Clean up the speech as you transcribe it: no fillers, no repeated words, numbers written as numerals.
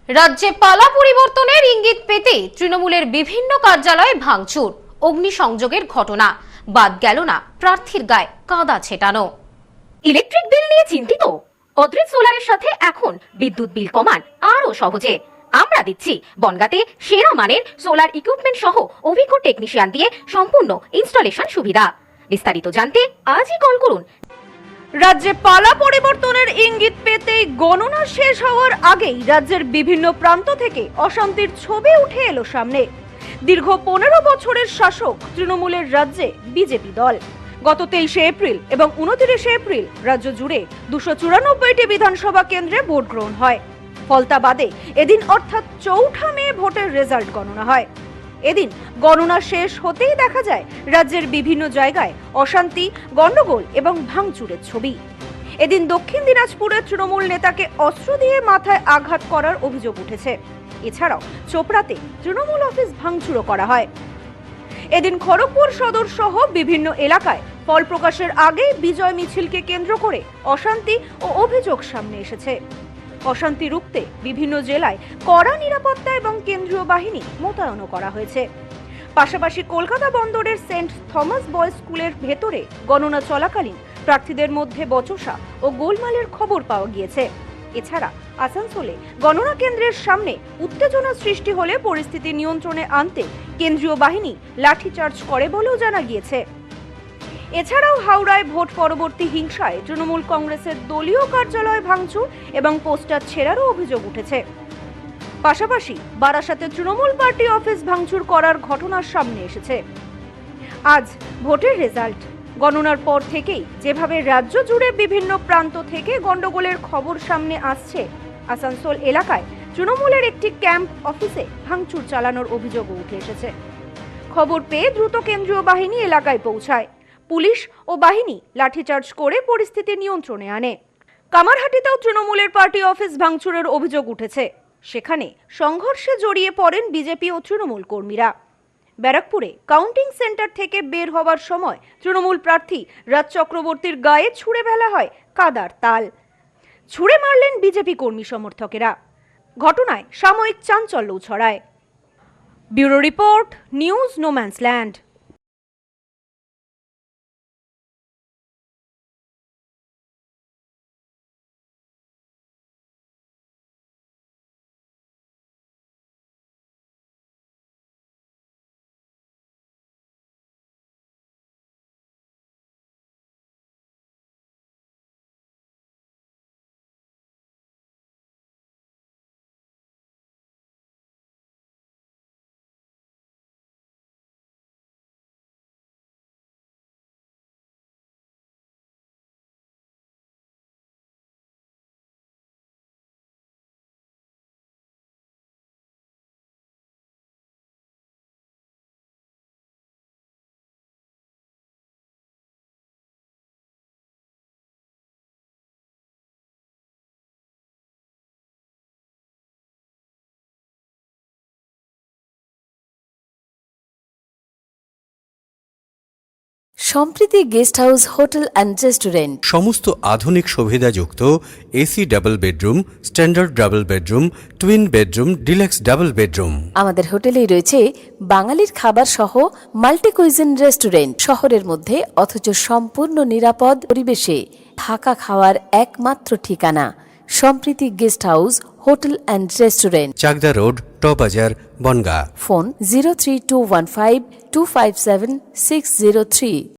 রাজ্যে পালা পরিবর্তনের ইঙ্গিত পেতে তৃণমূলের বিভিন্ন কার্যালয়ে ভাঙচুর, অগ্নিসংযোগের ঘটনা। বাদ গেল না প্রার্থীর গায়ে কাদা ছেটানো। ইলেকট্রিক বিল নিয়ে চিন্তিত? অদ্রিত সোলারের সাথে এখন বিদ্যুৎ বিল কমান আরো সহজে। আমরা দিচ্ছি বনগাঁতে সেরা মানের সোলার ইকুইপমেন্ট সহ অভিজ্ঞ টেকনিশিয়ান দিয়ে সম্পূর্ণ ইনস্টলেশন সুবিধা। বিস্তারিত জানতে আজই কল করুন। রাজ্যে পালা পরিবর্তনের ইঙ্গিত পেতেই গণনা শেষ হওয়ার আগেই রাজ্যের বিভিন্ন প্রান্ত থেকে অশান্তির ছবি উঠে এলো সামনে। দীর্ঘ 15 বছরের শাসক তৃণমূলের রাজ্যে বিজেপি দল। গত 23 এপ্রিল এবং 29 এপ্রিল রাজ্য জুড়ে 294টি বিধানসভা কেন্দ্রে ভোট গ্রহণ হয়। ফলতা বাদে এদিন অর্থাৎ 4 মে ভোটের রেজাল্ট গণনা হয়। এদিন গণনা শেষ হতেই দেখা যায় রাজ্যের বিভিন্ন জায়গায় অশান্তি, গন্ডগোল এবং ভাঙচুরের ছবি। এদিন দক্ষিণ দিনাজপুরের তৃণমূল নেতাকে অস্ত্র দিয়ে মাথায় আঘাত করার অভিযোগ উঠেছে। এছাড়াও চোপড়াতে তৃণমূল অফিস ভাঙচুরও করা হয়। এদিন খড়গপুর সদর সহ বিভিন্ন এলাকায় ফল প্রকাশের আগেই বিজয় মিছিলকে কেন্দ্র করে অশান্তি ও অভিযোগ সামনে এসেছে। অশান্তি রুখতে বিভিন্ন জেলায় কড়া নিরাপত্তা এবং কেন্দ্রীয় বাহিনী মোতায়েন করা হয়েছে। পাশাপাশি কলকাতা বন্দরের সেন্ট থমাস বয়েজ স্কুলের ভেতরে গণনা চলাকালীন প্রার্থীদের মধ্যে বচসা ও গোলমালের খবর পাওয়া গিয়েছে। এছাড়া আসানসোলে গণনা কেন্দ্রের সামনে উত্তেজনা সৃষ্টি হলে পরিস্থিতি নিয়ন্ত্রণে আনতে কেন্দ্রীয় বাহিনী লাঠিচার্জ করে বলেও জানা গিয়েছে। এছাড়াও হাওড়ায় ভোট পরবর্তী হিংসায় তৃণমূল কংগ্রেসের দলীয় কার্যালয় ভাঙচুর এবং পোস্টার ছেঁড়ারও অভিযোগ উঠেছে। পাশাপাশি বারাসাতে তৃণমূল পার্টি অফিস ভাঙচুর করার ঘটনার সামনে এসেছে। আজ ভোটের রেজাল্ট গণনার পর থেকেই যেভাবে রাজ্য জুড়ে বিভিন্ন প্রান্ত থেকে গন্ডগোলের খবর সামনে আসছে, আসানসোল এলাকায় তৃণমূলের একটি ক্যাম্প অফিসে ভাঙচুর চালানোর অভিযোগও উঠে এসেছে। খবর পেয়ে দ্রুত কেন্দ্রীয় বাহিনী এলাকায় পৌঁছায়। পুলিশ ও বাহিনী লাঠিচার্জ করে পরিস্থিতি নিয়ন্ত্রণে আনে। কামারহাটিতেও তৃণমূলের পার্টি অফিস ভাঙচুরের অভিযোগ উঠেছে। সেখানে সংঘর্ষে জড়িয়ে পড়েন বিজেপি ও তৃণমূল কর্মীরা। ব্যারাকপুরে কাউন্টিং সেন্টার থেকে বের হওয়ার সময় তৃণমূল প্রার্থী রাজ চক্রবর্তীর গায়ে ছুঁড়ে ফেলা হয় কাদার তাল। ছুঁড়ে মারলেন বিজেপি কর্মী সমর্থকেরা। ঘটনায় সাময়িক চাঞ্চল্য ছড়ায়। Bureau report, news no man's land. Sampriti guest house hotel and restaurant, সমস্ত আধুনিক সুবিধাযুক্ত AC double bedroom, standard double bedroom, twin bedroom, deluxe double bedroom. আমাদের হোটেলেই রয়েছে বাঙালির খাবার সহ মাল্টি কুইজিন রেস্টুরেন্ট। শহরের মধ্যে অথচ সম্পূর্ণ নিরাপদ পরিবেশে থাকা খাওয়ার একমাত্র ঠিকানা Sampriti guest house hotel and restaurant, Chakdah road, টবাজার, বনগাঁ। ফোন 03215257603।